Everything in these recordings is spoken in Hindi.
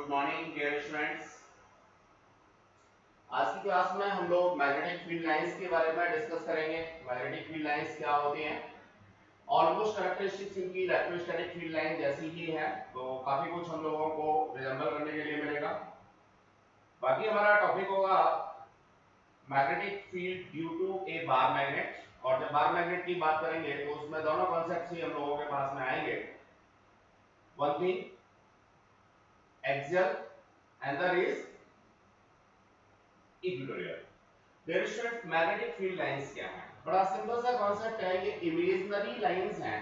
Morning dear students. आज की क्लास में हम लोग मैग्नेटिक फील्ड लाइंस के बारे में डिस्कस करेंगे। मैग्नेटिक फील्ड लाइंस क्या होती हैं? ऑलमोस्ट कैरेक्टरिस्टिक्स इनकी इलेक्ट्रोस्टैटिक फील्ड लाइन जैसी ही है, तो काफी कुछ हम लोगों को रिजेंबल करने के लिए मिलेगा। बाकी हमारा टॉपिक होगा magnetic field due to a bar magnet, और जब बार मैग्नेट की बात करेंगे तो उसमें दोनों कॉन्सेप्ट्स ही हम लोगों के पास में आएंगे। One thing axial, another is equatorial. There student magnetic field lines क्या है? बड़ा सिंपल सा कॉन्सेप्ट है। ये इमेजिनरी लाइंस हैं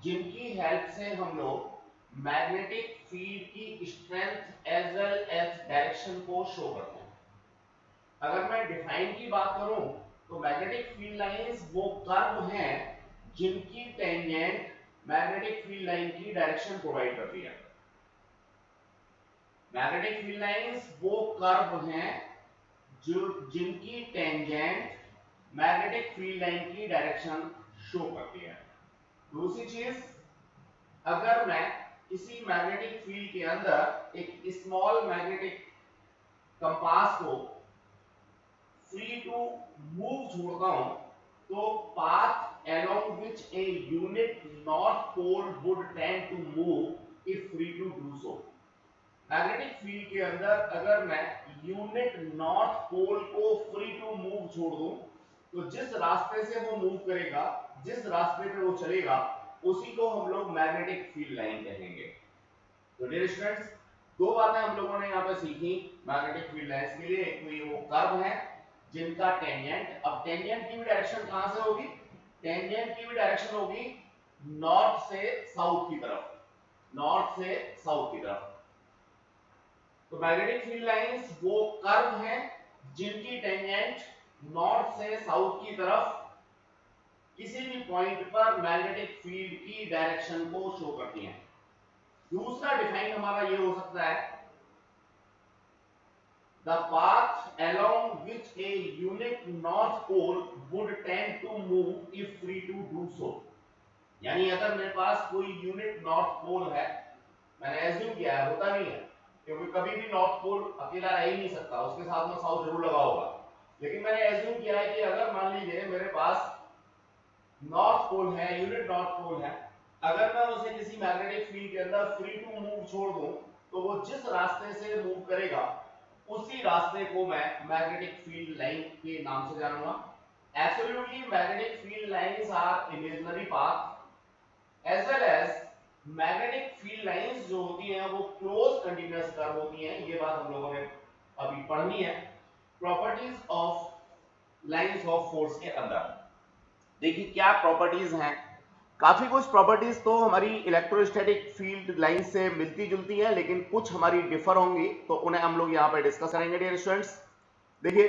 जिनकी हेल्प से हम लोग मैग्नेटिक फील्ड की strength as well as direction को शो करते हैं। अगर मैं डिफाइन की बात करूं तो मैग्नेटिक फील्ड लाइंस वो कर्व हैं जिनकी टेंजेंट मैग्नेटिक फील्ड लाइन की डायरेक्शन प्रोवाइड करती है। मैग्नेटिक फील्ड लाइंस वो कर्व हैं जो जिनकी टेंजेंट मैग्नेटिक फील्ड लाइन की डायरेक्शन शो करती है। दूसरी चीज, अगर मैं किसी मैग्नेटिक फील्ड के अंदर एक स्मॉल मैग्नेटिक कंपास को फ्री टू मूव छोड़ता हूं तो path along which a unit north pole would tend to move if free to do so. Magnetic field के अंदर अगर मैं यूनिट नॉर्थ पोल को फ्री टू मूव छोड़ दूं तो जिस रास्ते से वो मूव करेगा, जिस रास्ते पे वो चलेगा, उसी को हम लोग मैग्नेटिक फील्ड लाइन कहेंगे। तो डियर स्टूडेंट्स, दो बातें हम लोगों ने यहाँ पे सीखी मैग्नेटिक फील्ड लाइंस के लिए। एक तो ये वो कर्व है जिनका टेंजेंट, अब टेंजेंट की भी डायरेक्शन कहां से होगी? टेंजेंट की भी डायरेक्शन होगी नॉर्थ से साउथ की तरफ, नॉर्थ से साउथ की तरफ। तो मैग्नेटिक फील्ड लाइंस वो कर्व हैं जिनकी टेंजेंट नॉर्थ से साउथ की तरफ किसी भी पॉइंट पर मैग्नेटिक फील्ड की डायरेक्शन को शो करती हैं। दूसरा डिफाइन हमारा ये हो सकता है, the path along which a unit north pole would tend to move if free to do so। यानी अगर मेरे पास कोई यूनिट नॉर्थ पोल है, मैंने एज्यूम किया है, होता नहीं है क्योंकि कभी भी नॉर्थ पोल अकेला रह ही नहीं सकता, उसके साथ में साउथ जरूर लगा होगा। लेकिन मैंने एज्यूम किया है कि अगर मान लीजिए मेरे पास नॉर्थ पोल है, यूनिट नॉर्थ पोल है, अगर मैं उसे किसी मैग्नेटिक फील्ड के अंदर फ्री टू मूव छोड़ दूं तो वो जिस रास्ते से मूव करेगा उसी रास्ते को मैं मैग्नेटिक फील्ड लाइन के नाम से जानूंगा। Absolutely magnetic field lines are imaginary path as well as magnetic field lines जो होती हैं वो क्लोज कंटीन्यूअस कर्व होती हैं। ये बात हम लोगों ने अभी पढ़नी है properties of lines of force के अंदर। देखिए क्या प्रॉपर्टीज हैं। काफी कुछ प्रॉपर्टीज तो हमारी इलेक्ट्रोस्टैटिक फील्ड लाइन से मिलती जुलती हैं, लेकिन कुछ हमारी डिफर होंगी, तो उन्हें हम लोग यहां पे डिस्कस करेंगे डियर स्टूडेंट्स। देखिए,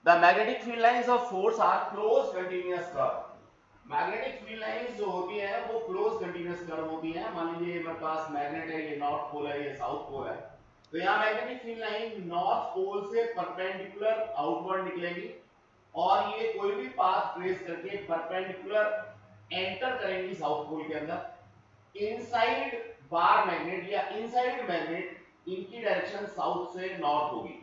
the magnetic field lines of force are close continuous curve. Magnetic field lines जो होती हैं वो क्लोज कंटीन्यूअस कर्व होती हैं। मान लीजिए मेरे पास मैग्नेट है, ये नॉर्थ पोल है, ये साउथ पोल है, तो यहाँ magnetic field line north pole से परपेंडिकुलर आउटवर्ड निकलेगी और ये कोई भी पाथ ट्रेस करके परपेंडिकुलर एंटर करेंगी साउथ पोल के अंदर। इनसाइड बार मैग्नेट या इनसाइड मैग्नेट इनकी डायरेक्शन साउथ से नॉर्थ होगी।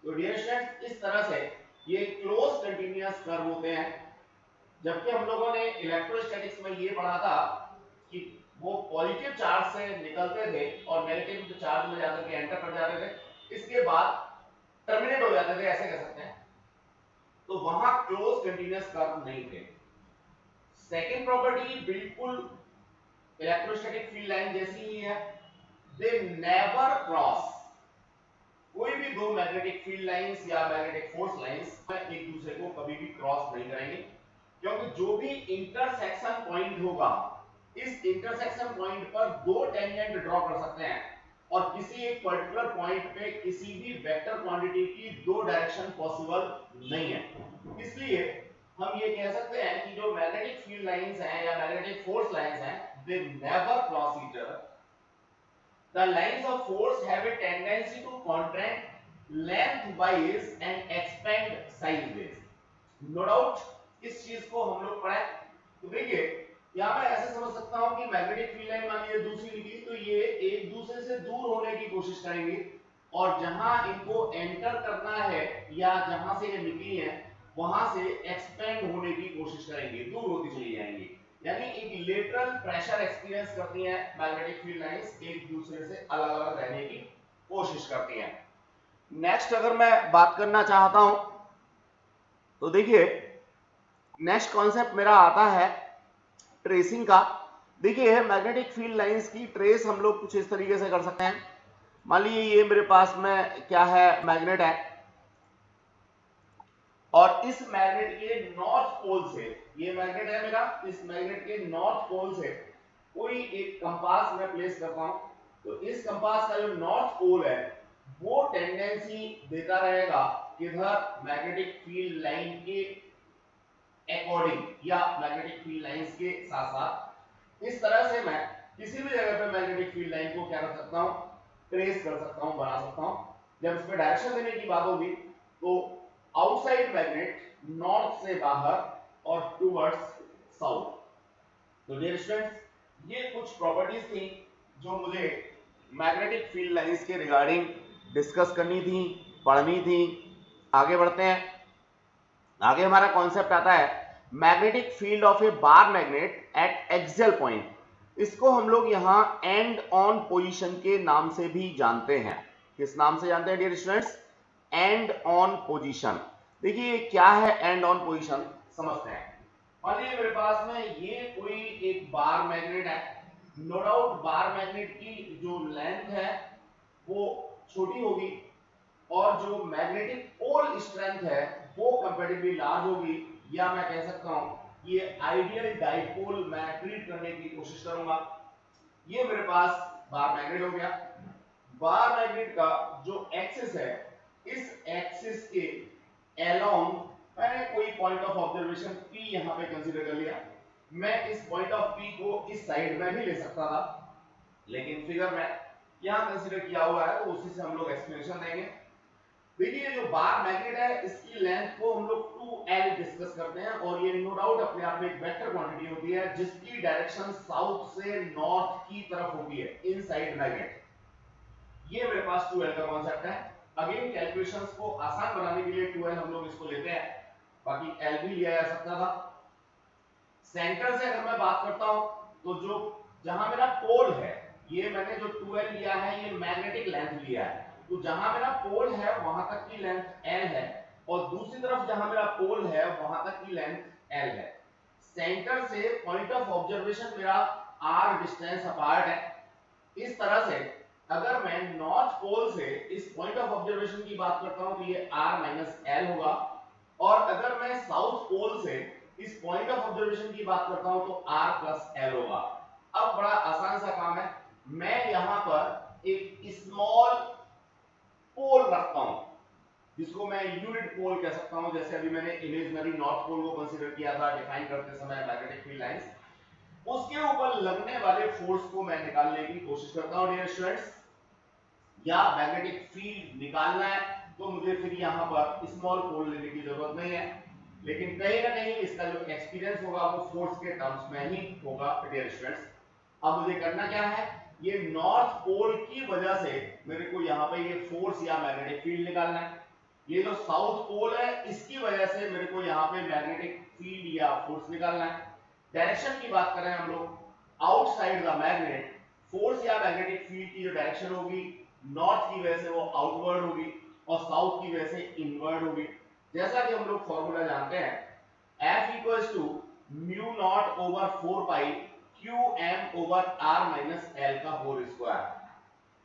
तो डियर स्टूडेंट्स, इस तरह से ये क्लोज कंटीन्यूअस कर्व होते हैं। जबकि हम लोगों ने इलेक्ट्रोस्टैटिक्स में ये पढ़ा था कि वो पॉजिटिव चार्ज से निकलते थे और नेगेटिव चार्ज में जाकर के एंटर कर जाते थे, इसके बाद टर्मिनेट हो जाते थे, ऐसे कह सकते हैं। तो वहां क्लोज कंटीन्यूअस कर्व नहीं थे। सेकंड प्रॉपर्टी बिल्कुल इलेक्ट्रोस्टैटिक फील्ड लाइन जैसी ही है, दे नेवर क्रॉस। कोई भी दो मैग्नेटिक फील्ड लाइंस या मैग्नेटिक फोर्स लाइंस एक दूसरे को कभी भी क्रॉस नहीं करेंगे, क्योंकि जो भी इंटरसेक्शन पॉइंट होगा, इस इंटरसेक्शन पॉइंट पर दो टेंजेंट ड्रॉ कर सकते हैं और किसी एक पर्टिकुलर पॉइंट पे किसी भी वेक्टर क्वांटिटी की दो डायरेक्शन पॉसिबल नहीं है। इसलिए हम ये कह सकते हैं कि जो मैग्नेटिक फील्ड लाइंस हैं या मैग्नेटिक फोर्स लाइंस हैं, they never cross each other. The lines of force have a tendency to contract lengthwise and expand sideways. No doubt इस चीज को हम लोग पढ़े। तो देखिए, या मैं ऐसे समझ सकता हूं कि मैग्नेटिक फील्ड लाइन मान लीजिए दूसरी निकली तो ये एक दूसरे से दूर होने की कोशिश करेंगे और जहां इनको एंटर करना है या जहां से ये निकली है वहां से एक्सपेंड होने की कोशिश करेंगे, दूर होती चली जाएंगी। यानी एक लेटरल प्रेशर एक्सपीरियंस करती हैं मैग्नेटिक फील्ड लाइंस, एक दूसरे से अलग अलग रहने की कोशिश करती हैं। नेक्स्ट अगर मैं बात करना चाहता हूं तो देखिए नेक्स्ट कॉन्सेप्ट मेरा आता है ट्रेसिंग का। देखिए मैग्नेटिक फील्ड लाइंस की ट्रेस हम लोग कुछ इस तरीके से कर सकते हैं। मान लीजिए ये मेरे पास में क्या है, मैग्नेट है और इस मैग्नेट के नॉर्थ पोल से, ये मैग्नेट है मेरा, इस मैग्नेट के नॉर्थ पोल से कोई एक कंपास मैं प्लेस करता हूं तो इस कंपास का जो नॉर्थ पोल है वो टेंडेंसी देता रहेगा किधर, मैग्नेटिक फील्ड लाइन के अकॉर्डिंग या मैग्नेटिक फील्ड लाइंस के साथ साथ। इस तरह से मैं किसी भी जगह पे मैग्नेटिक फील्ड लाइन को क्या कर सकता हूं, ट्रेस कर सकता हूं, बना सकता हूं। जब इस पे डायरेक्शन देने की बात होगी तो आउटसाइड मैग्नेट नॉर्थ से बाहर और टुवर्ड्स साउथ। तो डियर स्टूडेंट्स ये कुछ प्रॉपर्टीज थी जो मुझे मैग्नेटिक फील्ड लाइंस के रिगार्डिंग डिस्कस करनी थी, पढ़नी थी। आगे बढ़ते हैं। आगे हमारा कॉन्सेप्ट आता है magnetic field of a bar magnet eight axial point. इसको हम लोग यहां एंड ऑन पोजीशन के नाम से भी जानते हैं। किस नाम से जानते हैं dear students? And on position. देखिए क्या है एंड ऑन पोजीशन, समझते हैं। मान लीजिए मेरे पास में ये कोई एक बार मैग्नेट है। नो डाउट बार मैग्नेट की जो लेंथ है वो छोटी होगी और जो मैग्नेटिक पोल स्ट्रेंथ है वो कंपैरेटिवली लार्ज होगी, या मैं कह सकता हूं ये आइडियल डाइपोल मैं ट्रीट करने की कोशिश करूंगा। ये मेरे पास बार मैग्नेट हो गया। बार मैग्नेट का जो एक्सिस है, इस एक्सिस के अलोंग मैंने कोई पॉइंट ऑफ ऑब्जर्वेशन P यहां पे कंसीडर कर लिया। मैं इस पॉइंट ऑफ P को इस साइड में भी ले सकता था, लेकिन फिगर में यहां कंसीडर किया हुआ है तो उसी से हम लोग एक्सप्लेनेशन देंगे। देखिए जो बार मैग्नेट है इसकी लेंथ को हम लोग 2L डिस्कस करते हैं और ये नो डाउट अपने आप में एक वेक्टर क्वांटिटी होती है जिसकी डायरेक्शन साउथ से नॉर्थ की तरफ होती है इनसाइड मैग्नेट। ये मेरे पास 2L का कॉन्सेप्ट है। अगेन कैलकुलेशंस को आसान बनाने के लिए 2L हम लोग इसको लेते हैं, बाकी L भी लिया जा सकता था। सेंटर से अगर मैं बात करता हूं तो जो जहां मेरा पोल है, ये मैंने जो 2L लिया है ये मैग्नेटिक लेंथ लिया है, तो जहां मेरा पोल है वहां तक की लेंथ L है और दूसरी तरफ जहां मेरा पोल है वहां तक की लेंथ L है। सेंटर से पॉइंट ऑफ ऑब्जर्वेशन मेरा R डिस्टेंस अपार्ट है। इस तरह से अगर मैं नॉर्थ पोल से इस पॉइंट ऑफ ऑब्जर्वेशन की बात करता हूं तो ये R माइनस L होगा और अगर मैं साउथ पोल से इस पॉइंट ऑफ ऑब्जर्वेशन की बात करता हूं तो R प्लस L होगा। अब बड़ा आसान सा काम है, मैं यहां पर एक स्मॉल पोल रखता हूं जिसको मैं यूनिट पोल कह सकता हूं, जैसे अभी मैंने इमेजिनरी नॉर्थ पोल को कंसीडर किया था डिफाइन करते समय मैग्नेटिक फील्ड लाइंस। उसके ऊपर लगने वाले फोर्स को मैं निकालने की कोशिश करता हूं डियर स्टूडेंट्स। या मैग्नेटिक फील्ड निकालना है तो मुझे फिर यहां पर स्मॉल पोल लेने की जरूरत नहीं है, लेकिन कहीं ना कहीं इसका जो एक्सपीरियंस होगा वो फोर्स के टर्म्स में ही होगा डियर स्टूडेंट्स। अब मुझे करना क्या है, ये नॉर्थ पोल की वजह से मेरे को यहाँ पे ये फोर्स या मैग्नेटिक फील्ड निकालना है। ये जो साउथ पोल है इसकी वजह से मेरे को यहाँ पे मैग्नेटिक फील्ड या फोर्स निकालना है। डायरेक्शन की बात करें हम लोग, आउटसाइड द मैग्नेट फोर्स या मैग्नेटिक फील्ड की जो डायरेक्शन होगी नॉर्थ की वजह से वो आउटवर्ड होगी और साउथ की वजह से इनवर्ड होगी। जैसा कि हम लोग फॉर्मूला जानते हैं F equals to mu naught over 4 pi QM over R minus L का होल स्क्वायर।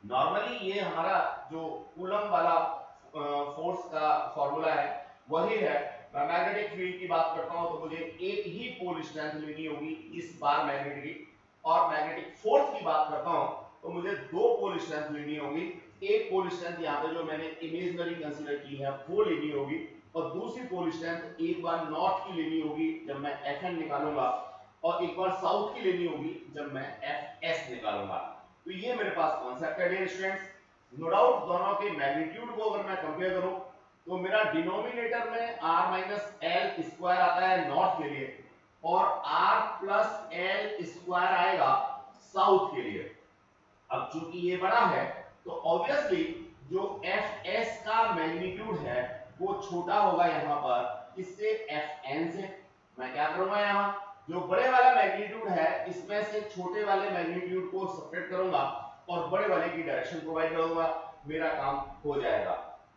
नॉर्मली ये हमारा जो कूलम वाला फोर्स का फॉर्मूला है वही है। मैं मैग्नेटिक फील्ड की बात करता हूं तो मुझे एक ही पोल स्ट्रेंथ लेनी होगी इस बार मैग्नेट की, और मैग्नेटिक फोर्स की बात करता हूं तो मुझे दो पोल स्ट्रेंथ लेनी होगी। एक पोल स्ट्रेंथ यहाँ पे जो मैंने इमेजिनरी कंसीडर की है वो लेनी होगी और दूसरी पोल स्ट्रेंथ एक बार नॉर्थ की लेनी होगी जब मैं Fn निकालूंगा और एक बार साउथ की लेनी होगी जब मैं Fs निकालूंगा। तो ये मेरे पास कॉन्सेप्ट है डियर स्टूडेंट्स। नो डाउट दोनों के मैग्नीट्यूड को अगर मैं कंपेयर करूं तो मेरा डिनोमिनेटर में R माइनस L स्क्वायर आता है नॉर्थ के लिए और R प्लस L स्क्वायर आएगा साउथ के लिए। अब चूंकि ये बड़ा है तो ऑब्वियसली जो एफ एस का मैग्नीट्यूड है वो छोटा होगा यहां पर इससे एफ एन से। मैं क्या करूंगा यहां जो बड़े वाला मैग्नीट्यूड है इसमें से छोटे वाले मैग्नीट्यूड को सेपरेट करूंगा और बड़े वाले की डायरेक्शन प्रोवाइड करूंगा, मेरा काम हो जाएगा।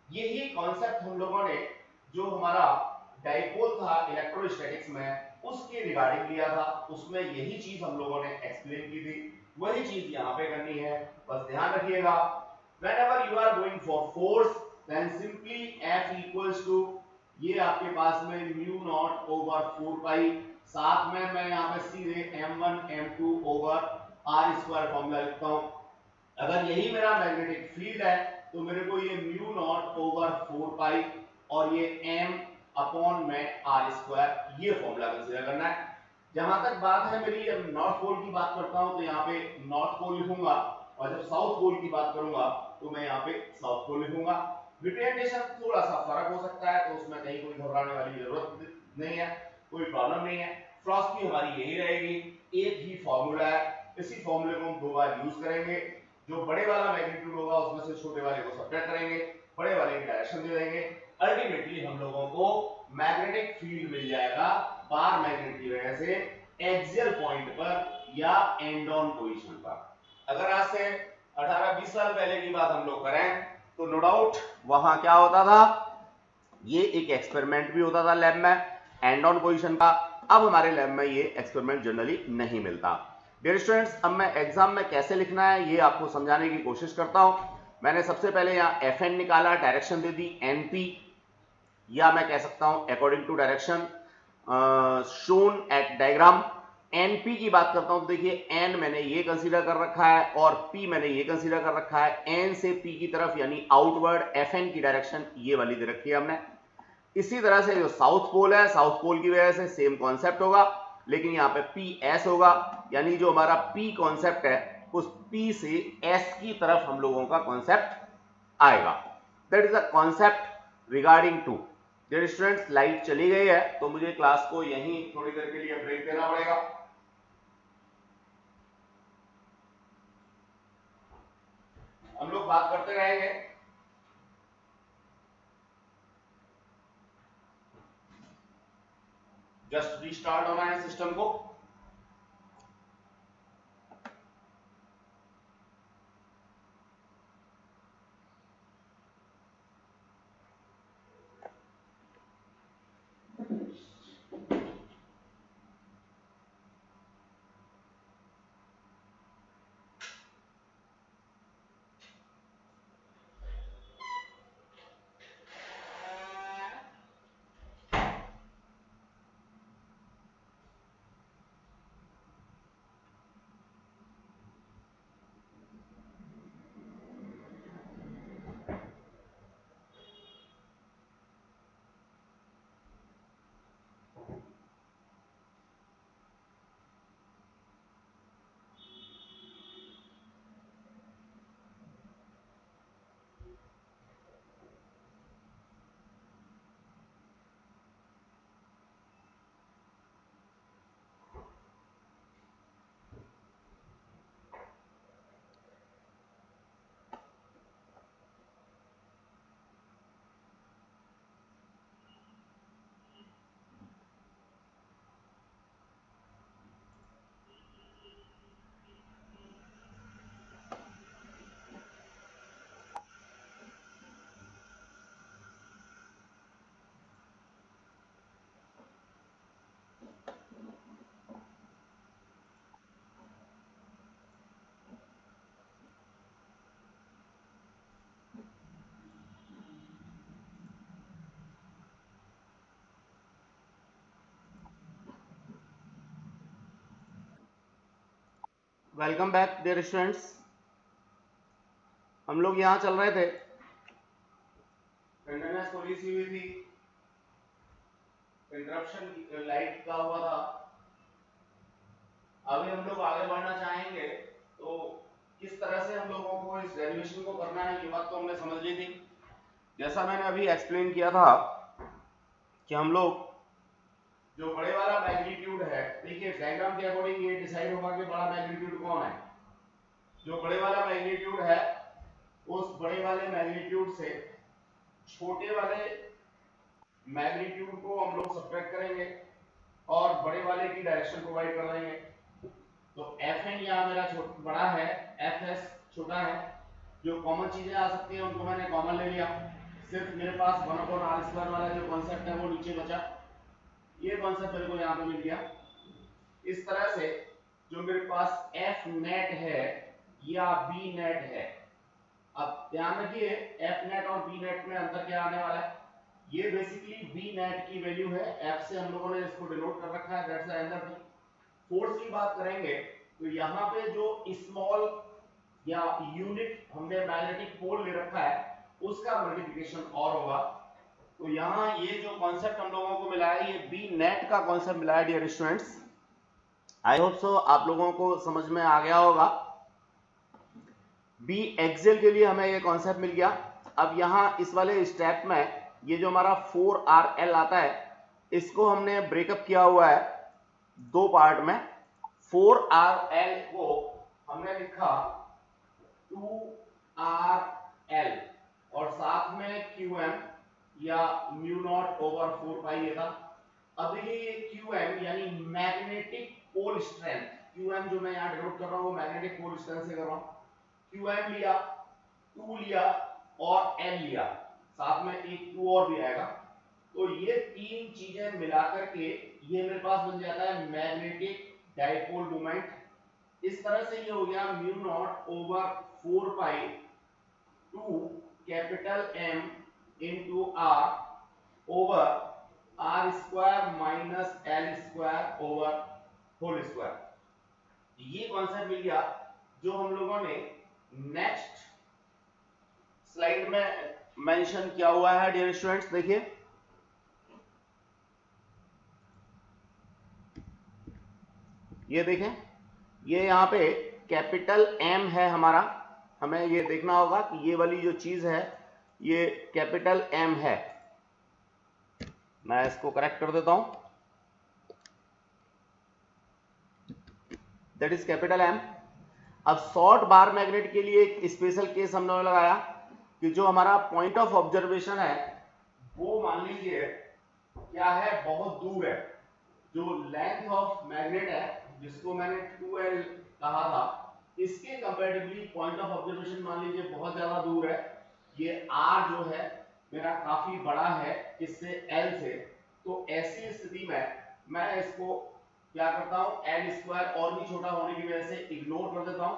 यही कॉन्सेप्ट हम लोगों ने जो हमारा डाइपोल था इलेक्ट्रोस्टैटिक्स में उसके रिगार्डिंग लिया था, उसमें यही चीज हम लोगों ने एक्सप्लेन की थी, वही चीज यहाँ पे करनी है। बस ध्यान रखिएगा whenever you are going for force then simply F equals to ये आपके पास में म्यू नॉट ओवर 4 पाई, साथ में मैं यहाँ पे सीधे m1 m2 over r square formula लिखता हूँ। अगर यही मेरा मैग्नेटिक फील्ड है तो मेरे को ये म्यू नॉट ओवर 4 पाई और ये m अपॉन में r स्क्वायर ये फॉर्मूला कंसीडर करना है। जहां तक बात है मेरी जब नॉर्थ पोल की बात करता हूं तो यहाँ पे नॉर्थ पोल लिखूंगा और जब साउथ पोल की बात करूंगा तो मैं यहाँ पे साउथ पोल लिखूंगा। रिप्रेजेंटेशन थोड़ा सा फर्क हो सकता है तो उसमें कहीं कोई घबराने वाली जरूरत नहीं है, कोई प्रॉब्लम नहीं है। फिलॉसफी हमारी यही रहेगी, एक ही फॉर्मूला है, इसी फॉर्मूले को हम 2 बार यूज करेंगे। जो बड़े वाला मैग्नीट्यूड होगा उसमें से छोटे वाले को सब्ट्रैक्ट करेंगे, बड़े वाले की डायरेक्शन दे देंगे, अल्टीमेटली हम लोगों को मैग्नेटिक फील्ड मिल जाएगा बार मैग्नेट की वजह से एक्सियल पॉइंट पर या एंड ऑन पोजीशन पर। अगर आज से 18-20 साल पहले की बात हम लोग करें तो नो डाउट वहां क्या होता था, ये एक एक्सपेरिमेंट भी होता था लैब में एंड ऑन पोजीशन का। अब हमारे लैब में ये एक्सपेरिमेंट जनरली नहीं मिलता। डियर स्टूडेंट्स, अब मैं एग्जाम में कैसे लिखना है ये आपको समझाने की कोशिश करता हूं। मैंने सबसे पहले यहाँ एफ एन निकाला, डायरेक्शन दे दी एनपी, या मैं कह सकता हूं according to direction shown at diagram. NP की बात करता हूं तो देखिए एन मैंने ये कंसीडर कर रखा है और पी मैंने ये कंसीडर कर रखा है। एन से पी की तरफ यानी आउटवर्ड एफ एन की डायरेक्शन ये वाली दे रखी है हमने। इसी तरह से जो साउथ पोल है, साउथ पोल की वजह से सेम कॉन्सेप्ट होगा, लेकिन यहाँ पे पी एस होगा, यानी जो हमारा पी कॉन्सेप्ट है उस पी से एस की तरफ हम लोगों का कॉन्सेप्ट आएगा। That is a concept regarding to. Dear students, light चली गई है तो मुझे क्लास को यहीं थोड़ी देर के लिए ब्रेक देना पड़ेगा। हम लोग बात करते रहेंगे। जस्ट रीस्टार्ट होना है सिस्टम को। Welcome back dear students. हम लोग यहां चल रहे थे, अटेंडेंस थोड़ी सी हुई थी, इंटरप्शन लाइट का हुआ था। अभी हम लोग आगे बढ़ना चाहेंगे तो किस तरह से हम लोगों को इस डेरिवेशन को करना है ये बात तो हमने समझ ली थी। जैसा मैंने अभी एक्सप्लेन किया था कि हम लोग जो बड़े वाला मैग्नीट्यूड है, देखिए डायग्राम के अकॉर्डिंग ये डिसाइड होगा कि बड़ा मैग्नीट्यूड कौन है। जो बड़े वाला मैग्नीट्यूड है उस बड़े वाले मैग्नीट्यूड से छोटे वाले मैग्नीट्यूड को हम लोग सब्ट्रैक्ट करेंगे और बड़े वाले की डायरेक्शन प्रोवाइड कर देंगे। तो Fn यहाँ मेरा बड़ा है, Fs छोटा है। जो कॉमन चीजें आ सकती हैं उनको मैंने कॉमन ले लिया, सिर्फ मेरे पास 1/r² वाला जो कॉन्सेप्ट है वो नीचे बचा, ये कॉन्सेप्ट मेरे को यहाँ पे मिल गया। इस तरह से जो मेरे पास F नेट है या B नेट है, अब ध्यान रखिए F नेट और B नेट में अंतर क्या आने वाला है। ये बेसिकली B नेट की वैल्यू है, F से हम लोगों ने इसको डिनोट कर रखा है, दैट्स द आंसर। फोर्स की बात करेंगे तो यहाँ पे जो स्मॉल या यूनिट हमने मैग्नेटिक पोल ले रखा है उसका मल्टीप्लिकेशन और होगा। तो यहाँ ये जो कॉन्सेप्ट हम लोगों को मिला है ये बी नेट का कॉन्सेप्ट मिला है dear students. I hope so आप लोगों को समझ में आ गया होगा। बी एक्सेल के लिए हमें ये कॉन्सेप्ट मिल गया। अब यहाँ इस वाले स्टेप में ये जो हमारा 4RL आता है इसको हमने ब्रेकअप किया हुआ है दो पार्ट में। 4RL को हमने लिखा 2RL और साथ में QM या म्यू नॉट ओवर 4 पाई ये था। अब ये QM यानी मैग्नेटिक पोल स्ट्रेंथ, QM जो मैं यहाँ डिनोट कर रहा हूँ मैग्नेटिक पोल स्ट्रेंथ से कर रहा हूँ। QM लिया, 2 लिया और L लिया, साथ में एक 2 और भी आएगा। तो ये तीन चीजें मिलाकर के ये मेरे पास बन जाता है मैग्नेटिक डाइपोल मोमेंट। इस तरह से ये हो गया mu naught over 4 pi 2 capital M into R over R² minus L² over whole square. ये कॉन्सेप्ट मिल गया जो हम लोगों ने नेक्स्ट स्लाइड में मेंशन किया हुआ है डियर स्टूडेंट्स। देखिए ये देखें, ये यहाँ पे कैपिटल M है हमारा, हमें ये देखना होगा कि ये वाली जो चीज है ये कैपिटल M है। मैं इसको करेक्ट कर देता हूं, दैट इज कैपिटल M। अब शॉर्ट बार मैग्नेट के लिए एक स्पेशल केस हमने लगाया कि जो हमारा पॉइंट ऑफ ऑब्जर्वेशन है वो मान लीजिए क्या है, बहुत दूर है। जो लेंथ ऑफ मैग्नेट है जिसको मैंने 2L कहा था, इसके कंपैरेटिवली पॉइंट ऑफ ऑब्जर्वेशन मान लीजिए बहुत ज्यादा दूर है। ये R जो है मेरा काफी बड़ा है इससे L से, तो ऐसी स्थिति में मैं इसको क्या करता हूं, L² और भी छोटा होने की वजह से इग्नोर कर देता हूं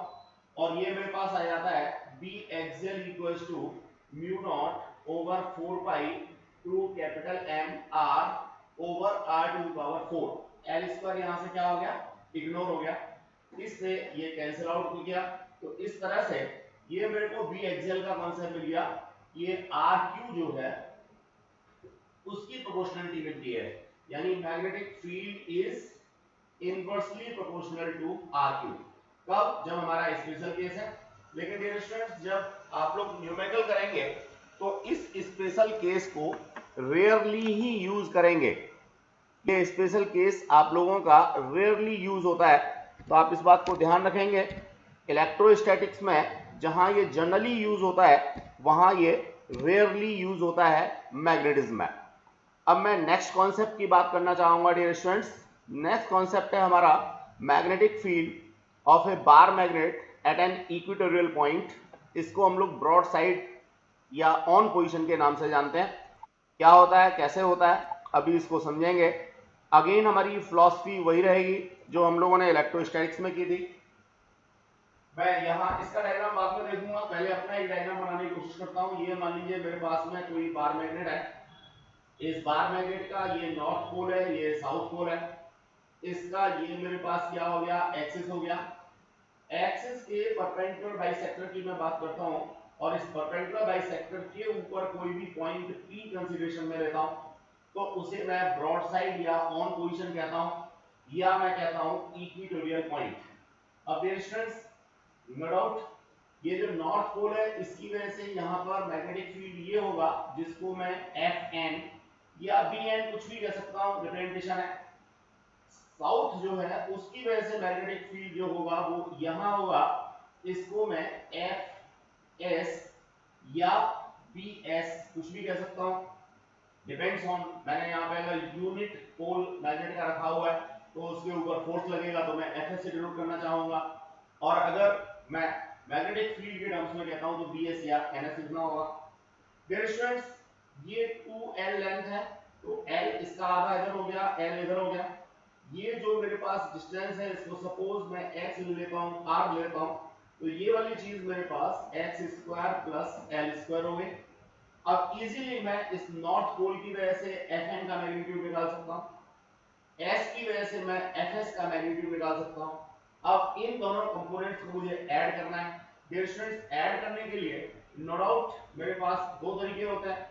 और ये मेरे पास आ जाता है B axial equals to mu naught over 4 pi 2 capital M R over R to the power 4। L² यहां से क्या हो गया, इग्नोर हो गया, इससे ये कैंसिल आउट हो गया। तो इस तरह से ये मेरे को B axial का कॉन्सेप्ट मिल गया। ये RQ जो है उसकी प्रोपोर्शनलिटी मिलती है, यानी magnetic field is inversely proportional to RQ। कब, जब हमारा स्पेशल केस है। लेकिन डियर स्टूडेंट्स जब आप लोग न्यूमेरिकल करेंगे तो इस स्पेशल केस को रेयरली ही यूज करेंगे। ये स्पेशल केस आप लोगों का रेयरली यूज होता है, तो आप इस बात को ध्यान रखेंगे। इलेक्ट्रोस्टैटिक्स में जहां ये जनरली यूज होता है वहां ये रेयरली यूज होता है मैग्नेटिज्म में। अब मैं नेक्स्ट कॉन्सेप्ट की बात करना चाहूंगा डियर स्टूडेंट्स। नेक्स्ट कॉन्सेप्ट है हमारा magnetic field of a bar magnet at an equatorial point. इसको हम लोग ब्रॉड साइड या ऑन पोजीशन के नाम से जानते हैं। क्या होता है, कैसे होता है, अभी इसको समझेंगे। अगेन हमारी फिलॉसफी वही रहेगी जो हम लोगों ने इलेक्ट्रोस्टैटिक्स में की थी। मैं यहाँ इसका डायग्राम बाद में देखूंगा, पहले अपना एक डायग्राम बनाने की कोशिश करता हूँ। ये मान लीजिए मेरे पास में कोई बार मैग्नेट है, इस बार मैग्नेट का ये नॉर्थ पोल है, ये साउथ पोल है। इसका ये मेरे पास क्या हो गया, एक्सिस हो गया। एक्सिस के परपेंडिकुलर बाइसेक्टर की मैं बात करता हूँ और इस परपेंडिकुलर बाइसेक्टर के ऊपर कोई भी पॉइंट P कंसीडरेशन में लेता हूँ तो उसे मैं ब्रॉड साइड या ऑन पोजीशन कहता हूँ, या मैं कहता हूँ इक्वेटोरियल पॉइंट। अब डियर स्टूडेंट्स नो डाउट ये जो नॉर्थ पोल है इसकी वजह से यहाँ पर मैग्नेटिक फील्ड ये होगा जिसको मैं Fn या Bn कुछ भी कह सकता हूँ, रिप्रेजेंटेशन है। साउथ जो है उसकी वजह से मैग्नेटिक फील्ड जो होगा वो यहां होगा, इसको मैं एफ एस या बी एस कुछ भी कह सकता हूं, डिपेंड्स ऑन, मैंने यहाँ पे अगर यूनिट पोल मैग्नेट का रखा हुआ है तो उसके ऊपर फोर्स लगेगा तो मैं एफ एस से डिनोट करना चाहूंगा, और अगर मैं मैग्नेटिक फील्ड के टर्म्स में कहता हूं तो बी एस या एन एस लिखना होगा। डियर स्टूडेंट्स, ये 2l लेंथ है तो l इसका आधा इधर हो गया, l इधर हो गया। ये जो मेरे पास डिस्टेंस है इसको सपोज मैं x ले लेता हूं, r ले लेता हूं, तो ये वाली चीज मेरे पास x square plus l square हो गई। अब इजीली मैं इस नॉर्थ पोल की वजह से Fn का मैग्नीट्यूड निकाल सकता हूं, S की वजह से मैं Fs का मैग्नीट्यूड निकाल सकता हूं। अब इन दोनों कंपोनेंट्स को मुझे ऐड करना है। डियर स्टूडेंट्स, ऐड करने के लिए नो डाउट मेरे पास दो तरीके होते हैं,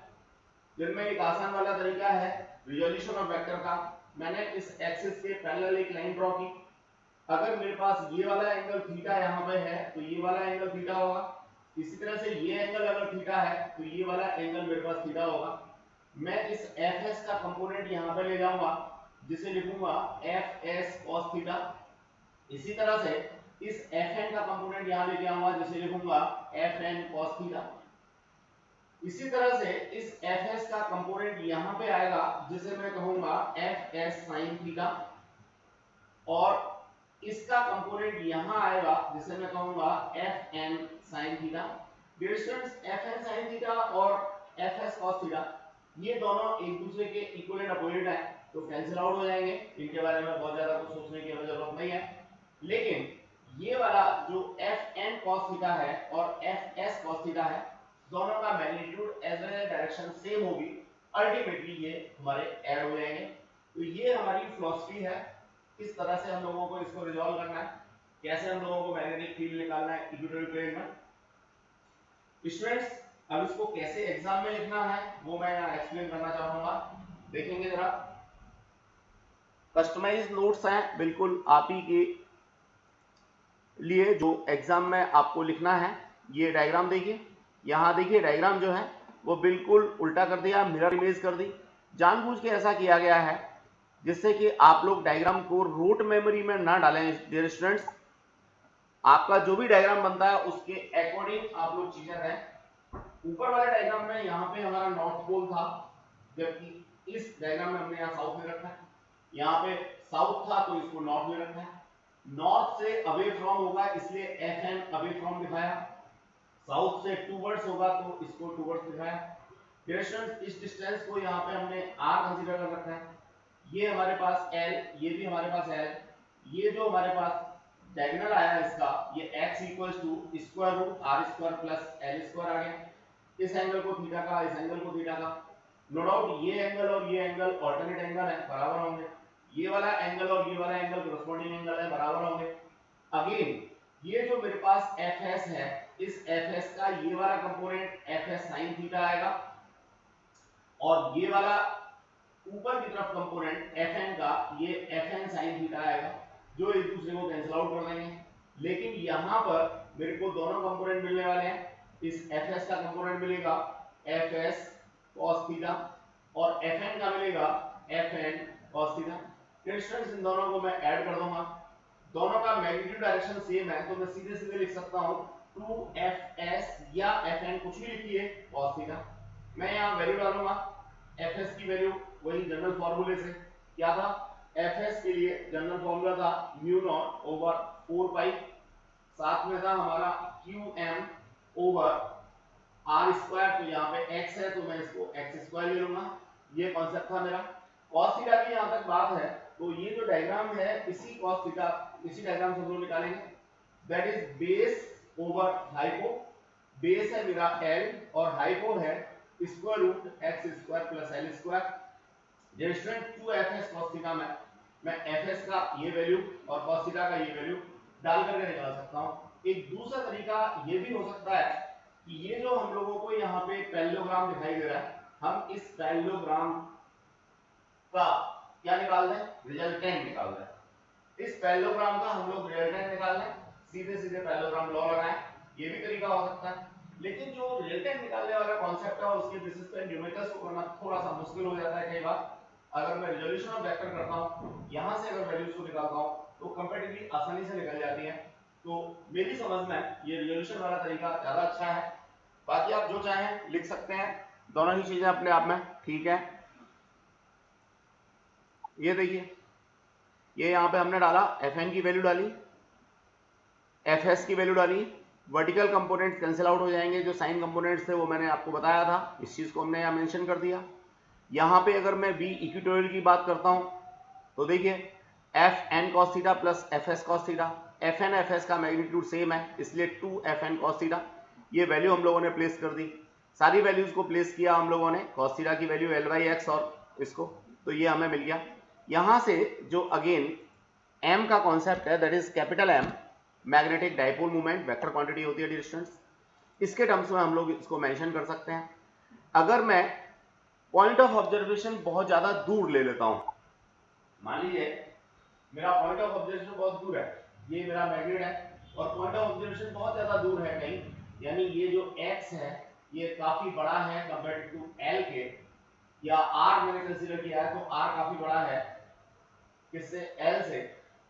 जिनमें एक आसान वाला तरीका है रिजोल्यूशन ऑफ वेक्टर का। मैंने इस एक्सिस के पैरेलल एक लाइन ड्रॉ की, अगर मेरे पास ये वाला एंगल थीटा यहाँ पे है तो ये वाला एंगल थीटा होगा, इसी तरह से ये एंगल अगर थीटा है तो ये वाला एंगल मेरे पास थीटा होगा। मैं इस fs का कंपोनेंट यहाँ पे ले जाऊंगा जिसे लिखूंगा fs cos थीटा, इसी तरह से इस fn का कंपोनेंट यहाँ लेके आऊंगा जिसे लिखूंगा fn cos थीटा। इसी तरह से इस fs का कंपोनेंट यहाँ पे आएगा जिसे मैं कहूंगा fs sin थीटा, और इसका कंपोनेंट यहाँ आएगा जिसे मैं कहूंगा fn sin theta. Dear students, fn sin theta और fs cos थीटा ये दोनों एक दूसरे के इक्वल एंड अपोजिट है तो कैंसिल आउट हो जाएंगे, इनके बारे में बहुत ज्यादा कुछ सोचने की जरूरत नहीं है। लेकिन ये वाला जो fn cos थीटा है और fs cos थीटा है, दोनों का magnitude as well as direction same होगी, अल्टीमेटली ये हमारे ऐड हो जाएंगे। तो ये हमारी फिलॉसफी है, किस तरह से हम लोगों को इसको रिजॉल्व करना है, कैसे हम लोगों को मैग्नेटिक फील्ड निकालना है इक्वेटोरियल प्लेन में। स्टूडेंट्स, अब इसको कैसे एग्जाम में लिखना है वो मैं यहाँ एक्सप्लेन करना चाहूंगा। देखेंगे जरा, कस्टमाइज्ड नोट्स हैं बिल्कुल आप ही के लिए जो एग्जाम में आपको लिखना है। ये डायग्राम देखिए, यहाँ देखिए डायग्राम जो है वो बिल्कुल उल्टा कर दिया, मिरर इमेज कर दी, जानबूझ के ऐसा किया गया है जिससे कि आप लोग डायग्राम को रूट मेमोरी में ना डालें। डियर स्टूडेंट्स, आपका जो भी डायग्राम बनता है उसके अकॉर्डिंग आप लोग चीजें रहें। ऊपर वाले डायग्राम में यहाँ पे हमारा नॉर्थ पोल था, जबकि इस डायग्राम में हमने यहाँ साउथ में रखा है, यहाँ पे साउथ था तो इसको नॉर्थ में रखा है। नॉर्थ से अवे फ्रॉम होगा इसलिए Fn अवे फ्रॉम दिखाया, साउथ से टूवर्ड्स होगा तो इसको टूवर्ड्स दिखाया। डियर स्टूडेंट्स, इस डिस्टेंस को यहाँ पे हमने r कंसीडर कर रखा है, ये हमारे पास l, ये भी हमारे पास l, ये जो हमारे पास डायगोनल आया इसका ये x equals to square root r square plus l square आ गया। इस एंगल को थीटा का, इस एंगल को थीटा का, नो डाउट ये एंगल और ये एंगल ऑल्टरनेट एंगल है, बराबर होंगे, ये वाला एंगल और ये वाला एंगल कोरस्पोंडिंग एंगल है, बराबर होंगे। अगेन ये जो मेरे पास fs है, इस fs का ये वाला कंपोनेंट fs sin थीटा आएगा, और ये वाला ऊपर की तरफ कंपोनेंट fn का ये fn sin थीटा आएगा, जो एक दूसरे को कैंसिल आउट कर देंगे। लेकिन यहाँ पर मेरे को दोनों कंपोनेंट मिलने वाले हैं, इस fs का कंपोनेंट मिलेगा fs cos थीटा और fn का मिलेगा fn cos थीटा। स्टूडेंट्स, इन दोनों को मैं ऐड कर दूंगा, दोनों का मैग्नीट्यूड डायरेक्शन सेम है तो मैं सीधे सीधे लिख सकता हूं 2fs या fn कुछ भी लिखिए cos थीटा। मैं यहाँ वैल्यू डालूंगा, fs की वैल्यू वही जनरल फार्मूले से क्या था, fs के लिए जनरल फार्मूला था म्यू नॉट ओवर 4 पाई, साथ में था हमारा qm ओवर r स्क्वायर, तो यहाँ पे x है तो मैं इसको x स्क्वायर ले लूंगा, ये कॉन्सेप्ट था मेरा। cos थीटा की यहाँ तक बात है तो ये जो डायग्राम है इसी cos थीटा, इसी डायग्राम से हम लोग निकालेंगे, that is base over hypo, base है मेरा l और हाइपो है square root x square plus l square. Dear student, 2fs cos theta में मैं fs का ये वैल्यू और cos थीटा का ये वैल्यू डाल करके निकाल सकता हूं। एक दूसरा तरीका ये भी हो सकता है कि ये जो हम लोगों को यहाँ पे पैरेललोग्राम दिखाई दे रहा है, हम इस पैरेललोग्राम का क्या निकाल दें, रिजल्टेंट निकाल दें। इस पैरेललोग्राम का हम लोग रिजल्टेंट निकाल लें, सीधे सीधे पैरेललोग्राम लॉ लगाएं, ये भी तरीका हो सकता है। लेकिन जो रिजल्टेंट निकालने वाला कॉन्सेप्ट है उसके बेसिस पे न्यूमेरिकल्स को करना थोड़ा सा मुश्किल हो जाता है कई बार, अगर मैं रिजोल्यूशन ऑफ वेक्टर करता हूँ, यहाँ से अगर वैल्यूज को निकालता हूँ तो कंपैरेटिवली आसानी से निकल जाती है। तो मेरी समझ में ये रिजोल्यूशन वाला तरीका ज्यादा अच्छा है। बाकी आप जो चाहें लिख सकते हैं, दोनों ही चीजें अपने आप में ठीक है। ये देखिए, ये यहाँ पे हमने डाला Fn की वैल्यू डाली, Fs की वैल्यू डाली, वर्टिकल कंपोनेंट कैंसिल आउट हो जाएंगे, जो साइन कंपोनेंट्स थे वो मैंने आपको बताया था, इस चीज को हमने यहाँ मेंशन कर दिया। यहाँ पे अगर मैं बी इक्वेटोरियल की बात करता हूँ तो देखिए Fn cos theta plus Fs cos theta, Fn Fs का मैग्नीट्यूड सेम है इसलिए 2Fn cos थीटा, ये वैल्यू हम लोगों ने प्लेस कर दी, सारी वैल्यूज को प्लेस किया हम लोगों ने, cos थीटा की वैल्यू L/x और इसको, तो ये हमें मिल गया। यहाँ से जो अगेन m का कॉन्सेप्ट है, that is capital M, magnetic dipole movement, vector quantity होती है डिस्टेंस, इसके टर्म्स में हम लोग इसको मेंशन कर सकते हैं। अगर मैं पॉइंट ऑफ ऑब्जर्वेशन बहुत ज्यादा दूर ले लेता हूं, मान लीजिए मेरा पॉइंट ऑफ ऑब्जर्वेशन बहुत दूर है, ये मेरा मैग्नेट है और पॉइंट ऑफ ऑब्जर्वेशन बहुत ज्यादा दूर है कहीं, यानी ये जो x है ये काफी बड़ा है कंपेयर टू l के, या r मैंने कंसीडर किया है तो r काफी बड़ा है किससे, l से,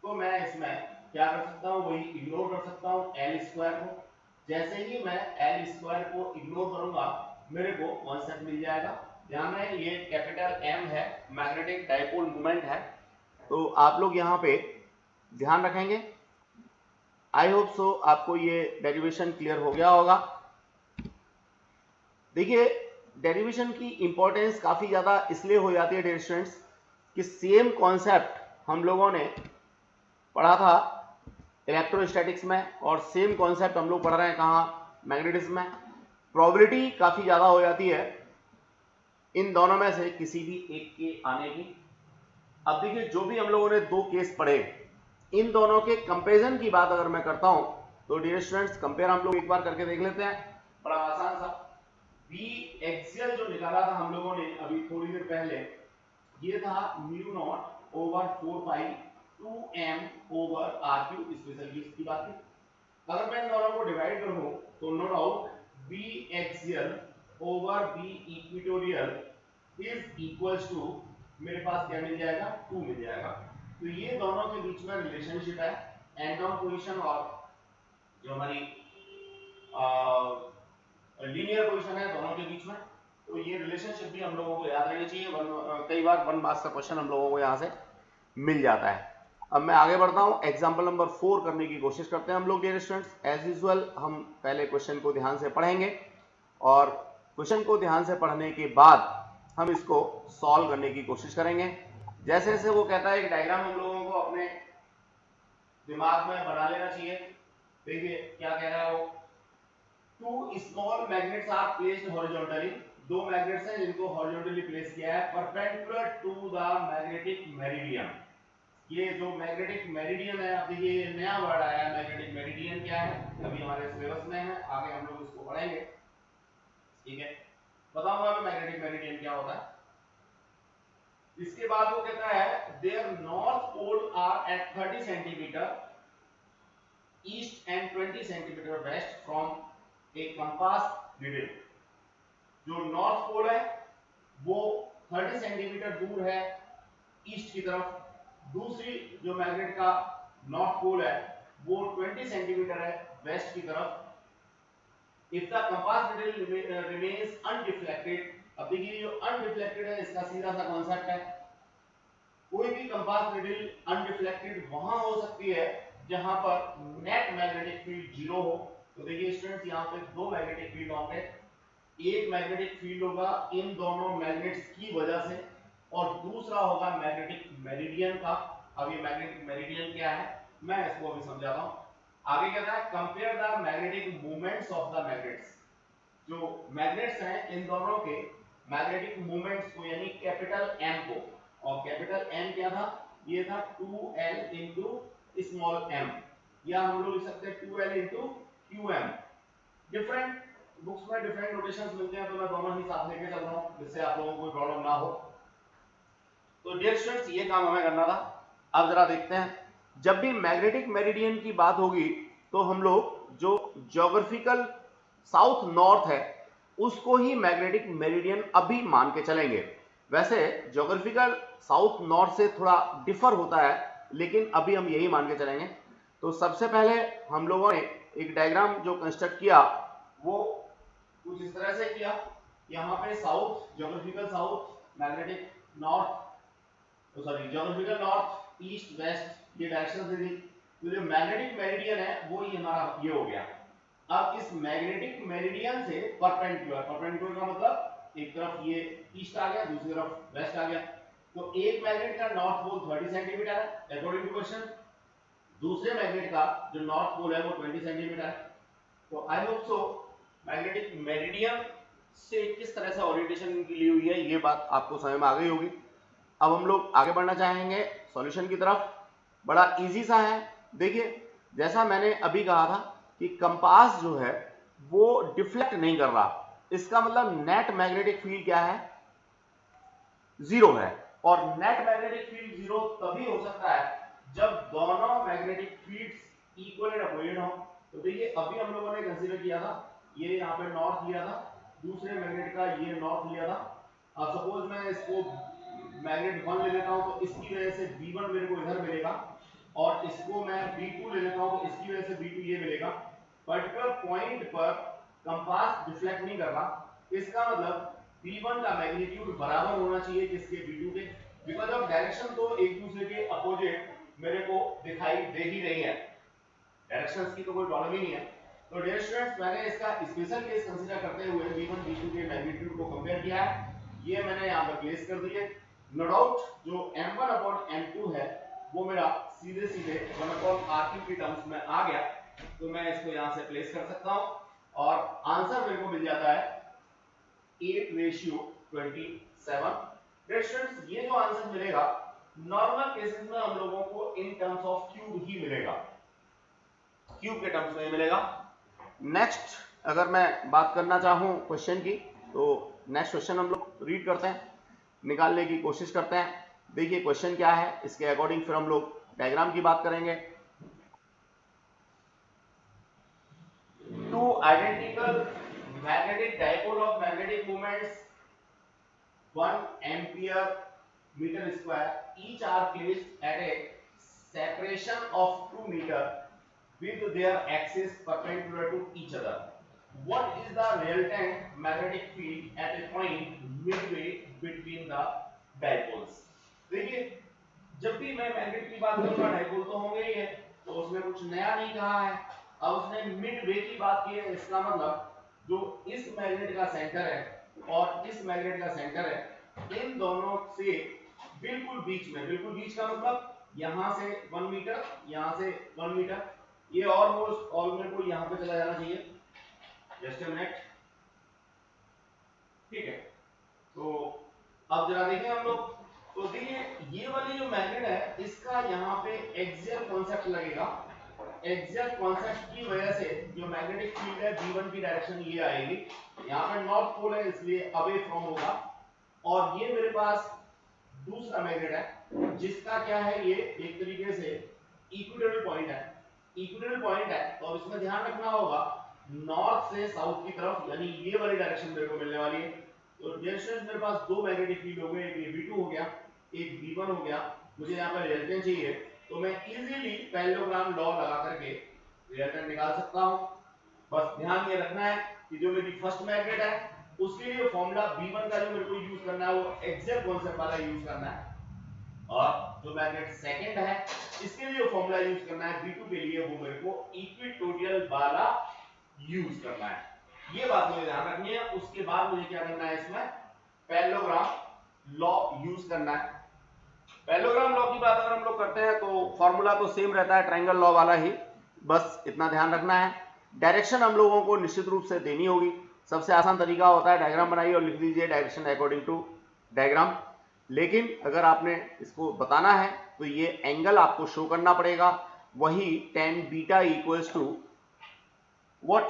तो मैं इसमें क्या कर सकता हूँ, वही इग्नोर कर सकता हूँ l स्क्वायर को। जैसे ही मैं l स्क्वायर को इग्नोर करूंगा मेरे को कांसेप्ट मिल जाएगा। ध्यान रहे ये कैपिटल M है, मैग्नेटिक डाइपोल मोमेंट है, तो आप लोग यहाँ पे ध्यान रखेंगे। आई होप सो आपको ये डेरिवेशन क्लियर हो गया होगा। देखिए डेरिवेशन की इंपॉर्टेंस काफी ज्यादा इसलिए हो जाती है डियर स्टूडेंट्स कि सेम कॉन्सेप्ट हम लोगों ने पढ़ा था इलेक्ट्रोस्टैटिक्स में और सेम कॉन्सेप्ट हम लोग पढ़ रहे हैं कहाँ, मैग्नेटिज्म में। प्रोबेबिलिटी काफी ज्यादा हो जाती है इन दोनों में से किसी भी एक के आने की। अब देखिए जो भी हम लोगों ने दो केस पढ़े, इन दोनों के कंपैरिजन की बात अगर मैं करता हूं तो डियर स्टूडेंट्स कंपेयर हम लोग एक बार करके देख लेते हैं, बड़ा आसान सा। बी एक्सियल जो निकाला था हम लोगों ने अभी थोड़ी देर पहले, ये था म्यू नॉट ओवर 4 पाई 2m over r cube, special case की बात की। अगर मैं इन दोनों को डिवाइड करूं तो no doubt B axial over B equatorial is equals to, मेरे पास क्या मिल जाएगा, 2 मिल जाएगा। तो ये दोनों के बीच में रिलेशनशिप है, एंड ऑन पोजीशन और जो हमारी लीनियर पोजीशन है दोनों के बीच में, तो ये रिलेशनशिप भी हम लोगों को याद रहनी चाहिए। कई बार 1 मार्क्स का क्वेश्चन हम लोगों को यहाँ से मिल जाता है। अब मैं आगे बढ़ता हूँ, एग्जाम्पल नंबर 4 करने की कोशिश करते हैं हम लोग डियर स्टूडेंट्स। एज यूजुअल हम पहले क्वेश्चन को ध्यान से पढ़ेंगे और क्वेश्चन को ध्यान से पढ़ने के बाद हम इसको सॉल्व करने की कोशिश करेंगे। जैसे जैसे वो कहता है एक डायग्राम हम लोगों को अपने दिमाग में बना लेना चाहिए। देखिए क्या कह रहा है वो, two small magnets are placed horizontally, दो मैग्नेट्स हैं जिनको हॉरिजॉन्टली प्लेस किया है perpendicular to the magnetic meridian. ये जो मैग्नेटिक मेरिडियन है, अब देखिए ये नया वर्ड आया है, मैग्नेटिक मेरिडियन क्या है, अभी हमारे सिलेबस में है, आगे हम लोग इसको पढ़ेंगे, ठीक है। बताऊंगा मैं मैग्नेटिक मेरिडियन क्या होता है। इसके बाद वो कहता है their north pole are at 30 centimetre east and 20 centimetre west from a compass needle. जो नॉर्थ पोल है वो 30 सेंटीमीटर दूर है ईस्ट की तरफ, दूसरी जो मैग्नेट का नॉर्थ पोल है वो 20 सेंटीमीटर है वेस्ट की तरफ। If the compass needle remains undeflected, अब देखिए जो अनडिफ्लेक्टेड है इसका सीधा सा कॉन्सेप्ट है, कोई भी कंपास नीडल अनडिफ्लेक्टेड वहां हो सकती है जहां पर नेट मैग्नेटिक फील्ड 0 हो। तो देखिए स्टूडेंट्स यहाँ पे दो मैग्नेटिक फील्ड होंगे, एक मैग्नेटिक फील्ड होगा इन दोनों मैग्नेट्स की वजह से और दूसरा होगा मैग्नेटिक मेरिडियन का। अब ये मैग्नेटिक मेरिडियन क्या है मैं इसको अभी समझाता हूं। आगे कहता है compare the magnetic movements of the magnets, जो मैग्नेट्स हैं इन दोनों के मैग्नेटिक मूवमेंट्स को यानी कैपिटल M को, और कैपिटल M क्या था, ये था 2L इंटू स्मॉल m, या हम लोग लिख सकते हैं 2L into QM। Different books में डिफरेंट नोटेशंस मिलते हैं तो मैं दोनों ही साथ लेके चल रहा हूं जिससे आप लोगों को कोई प्रॉब्लम ना हो। तो डियर स्टूडेंट्स ये काम हमें करना था। अब जरा देखते हैं, जब भी मैग्नेटिक मेरिडियन की बात होगी तो हम लोग जो ज्योग्राफिकल साउथ नॉर्थ है उसको ही मैग्नेटिक मेरिडियन अभी मान के चलेंगे। वैसे ज्योग्राफिकल साउथ नॉर्थ से थोड़ा डिफर होता है, लेकिन अभी हम यही मान के चलेंगे। तो सबसे पहले हम लोगों ने एक डायग्राम जो कंस्ट्रक्ट किया वो कुछ इस तरह से किया। यहाँ पे south, geographical south, magnetic north, geographical north, east, west, ये डायरेक्शन दे दी। तो जो मैग्नेटिक मेरिडियन है वो ये हमारा ये हो गया। अब इस मैग्नेटिक मेरिडियन से परपेंडिकुलर, परपेंडिकुलर का मतलब एक तरफ ये ईस्ट आ गया, दूसरी तरफ वेस्ट आ गया। तो एक मैग्नेट का नॉर्थ पोल 30 सेंटीमीटर है अकॉर्डिंग टू क्वेश्चन, दूसरे मैग्नेट का जो नॉर्थ पोल है वो 20 सेंटीमीटर है। तो आई होप सो मैग्नेटिक मेरिडियन से किस तरह से ओरिएंटेशन इनकी ली हुई है ये बात आपको समझ में आ गई होगी। अब हम लोग आगे बढ़ना चाहेंगे सॉल्यूशन की तरफ। बड़ा इजी सा है। देखिए जैसा मैंने अभी कहा था कि कंपास जो है वो डिफ्लेक्ट नहीं कर रहा, इसका मतलब नेट मैग्नेटिक फील्ड क्या है, जीरो है। और नेट मैग्नेटिक फील्ड जीरो तभी हो सकता है जब दोनों magnetic fields equal and opposite हो। तो देखिए अभी हम लोगों ने कंसीडर किया था, ये यहाँ पे नॉर्थ लिया था, दूसरे मैग्नेट का ये नॉर्थ लिया था। अब सपोज मैं इसको मैग्नेट 1 ले लेता हूं तो इसकी वजह से B1 मेरे को इधर मिलेगा, और इसको मैं B2 ले लेता हूं तो इसकी वजह से B2 ये मिलेगा। पर्टिकुलर पॉइंट पर कंपास डिफ्लेक्ट नहीं कर रहा, इसका मतलब B1 का मैग्नीट्यूड बराबर होना चाहिए किसके, B2 के, बिकॉज ऑफ डायरेक्शन तो एक दूसरे के अपोजिट मेरे को दिखाई दे ही रही है, डायरेक्शंस की तो कोई प्रॉब्लम ही नहीं है। तो डियर स्टूडेंट्स मैंने इसका स्पेशल केस कंसीडर करते हुए B1 B2 के मैग्नीट्यूड को कंपेयर किया है, ये मैंने यहाँ पर प्लेस कर दिए। नो डाउट जो m1 अपॉन m2 है वो मेरा सीधे सीधे 1 अपॉन r3 की टर्म्स में आ गया, तो मैं इसको यहाँ से प्लेस कर सकता हूँ और आंसर मेरे को मिल जाता है 8:27। डियर स्टूडेंट्स ये जो आंसर मिलेगा नॉर्मल केसेस में हम लोगों को इन टर्म्स ऑफ क्यूब ही मिलेगा, क्यूब के टर्म्स में मिलेगा। नेक्स्ट अगर मैं बात करना चाहूं क्वेश्चन की, तो नेक्स्ट क्वेश्चन हम लोग रीड करते हैं, निकालने की कोशिश करते हैं। देखिए क्वेश्चन क्या है, इसके अकॉर्डिंग फिर हम लोग डायग्राम की बात करेंगे। Two identical magnetic dipole of magnetic moments 1 ampere metre square each are placed at a separation of 2 meter with their axis perpendicular to each other. What is the resultant magnetic field at a point midway between the dipoles? देखिए जब भी मैं मैग्नेट की बात करूंगा डाइपोल तो होंगे ही है, तो उसमें कुछ नया नहीं कहा है। अब उसने मिडवे की बात की है, इसका मतलब जो इस मैग्नेट का सेंटर है और इस मैग्नेट का सेंटर है, इन दोनों से बिल्कुल बीच में, बिल्कुल बीच का मतलब यहां से 1 मीटर, यहां से 1 मीटर, ये ऑलमोस्ट ऑलमेट को यहां पे चला जाना चाहिए। जस्ट अ मिनट, ठीक है। तो अब जरा देखें हम लोग, तो देखिए ये वाली जो मैग्नेट है इसका यहाँ पे एक्सियल कॉन्सेप्ट लगेगा। एक्सियल कॉन्सेप्ट की वजह से जो मैग्नेटिक फील्ड है B1 की डायरेक्शन ये आएगी, यहाँ पे नॉर्थ पोल है इसलिए अवे फ्रॉम होगा, और ये मेरे पास दूसरा मैग्नेट है जिसका क्या है, ये एक तरीके से इक्विटोरियल पॉइंट है, इक्विटोरियल पॉइंट है। तो अब इसमें ध्यान रखना होगा नॉर्थ से साउथ की तरफ, यानी ये वाली डायरेक्शन मेरे को मिलने वाली है। तो डिस्टेंस मेरे पास दो मैग्नेटिक फील्ड हो गए, एक B2 हो गया, एक B1 हो गया। मुझे यहाँ पर रिजल्टेंट चाहिए, तो मैं इजीली पैरेललोग्राम लॉ लगा करके रिजल्टेंट निकाल सकता हूँ। बस ध्यान ये रखना है कि जो मेरी फर्स्ट मैग्नेट है उसके लिए फॉर्मूला B1 का जो मेरे को यूज करना है वो एक्सियल कॉन्सेप्ट वाला यूज करना है, और जो मैग्नेट सेकंड है इसके लिए फॉर्मूला यूज करना है B2 के लिए, वो मेरे को इक्विटोरियल वाला यूज करना है। ये बात मुझे ध्यान रखनी है। उसके बाद मुझे क्या करना है, इसमें पैरेललोग्राम लॉ यूज करना है। पैरेललोग्राम लॉ की बात अगर हम लोग करते हैं तो फॉर्मूला तो सेम रहता है ट्रायंगल लॉ वाला ही, बस इतना ध्यान रखना है। डायरेक्शन हम लोगों को निश्चित रूप से देनी होगी। सबसे आसान तरीका होता है डायग्राम बनाइए और लिख दीजिए डायरेक्शन अकॉर्डिंग टू डायग्राम। लेकिन अगर आपने इसको बताना है तो ये एंगल आपको शो करना पड़ेगा, वही tan beta equals to what,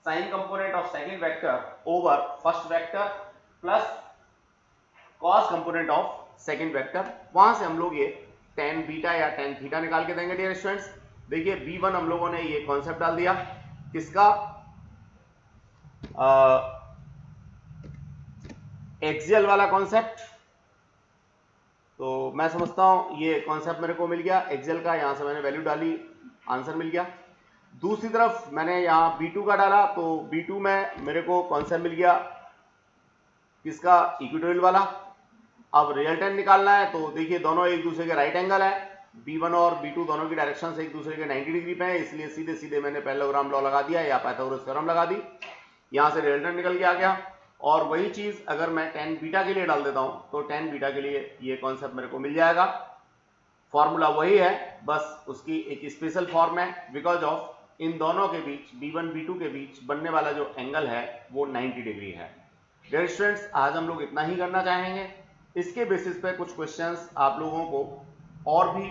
sine component of second vector over first vector plus cos component of second vector. वहां से हम लोग ये tan बीटा या tan थीटा निकाल के देंगे। डियर स्टूडेंट्स देखिए B1 हम लोगों ने ये कॉन्सेप्ट डाल दिया, किसका, एक्सियल वाला कॉन्सेप्ट, तो मैं समझता हूँ ये कॉन्सेप्ट मेरे को मिल गया एक्सेल का, यहाँ से मैंने वैल्यू डाली, आंसर मिल गया। दूसरी तरफ मैंने यहाँ B2 का डाला, तो B2 में मेरे को कॉन्सेप्ट मिल गया किसका, इक्वेटोरियल वाला। अब रिजल्टेंट निकालना है, तो देखिए दोनों एक दूसरे के राइट एंगल है, B1 और B2 दोनों की डायरेक्शन से एक दूसरे के 90 डिग्री पे है, इसलिए सीधे सीधे मैंने पैरेललोग्राम लॉ लगा दिया या पाइथागोरस थ्योरम लगा दी, यहाँ से रिजल्टेंट निकल के आ गया। और वही चीज अगर मैं tan बीटा के लिए डाल देता हूं, तो tan बीटा के लिए ये कॉन्सेप्ट मेरे को मिल जाएगा। फॉर्मूला वही है, बस उसकी एक स्पेशल फॉर्म है, बिकॉज ऑफ इन दोनों के बीच B1 B2 के बीच बनने वाला जो एंगल है वो 90 डिग्री है। डियर स्टूडेंट्स, आज हम लोग इतना ही करना चाहेंगे। इसके बेसिस पे कुछ क्वेश्चंस आप लोगों को और भी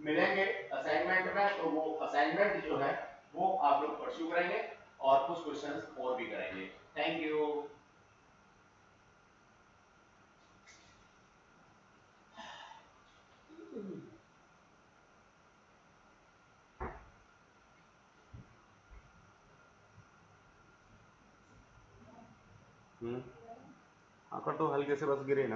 मिलेंगे असाइनमेंट में, तो वो असाइनमेंट जो है वो आप लोग परस्यू करेंगे और कुछ क्वेश्चंस और भी करेंगे। Thank you. हाँ कर दो, हल्के से बस गिरे ना।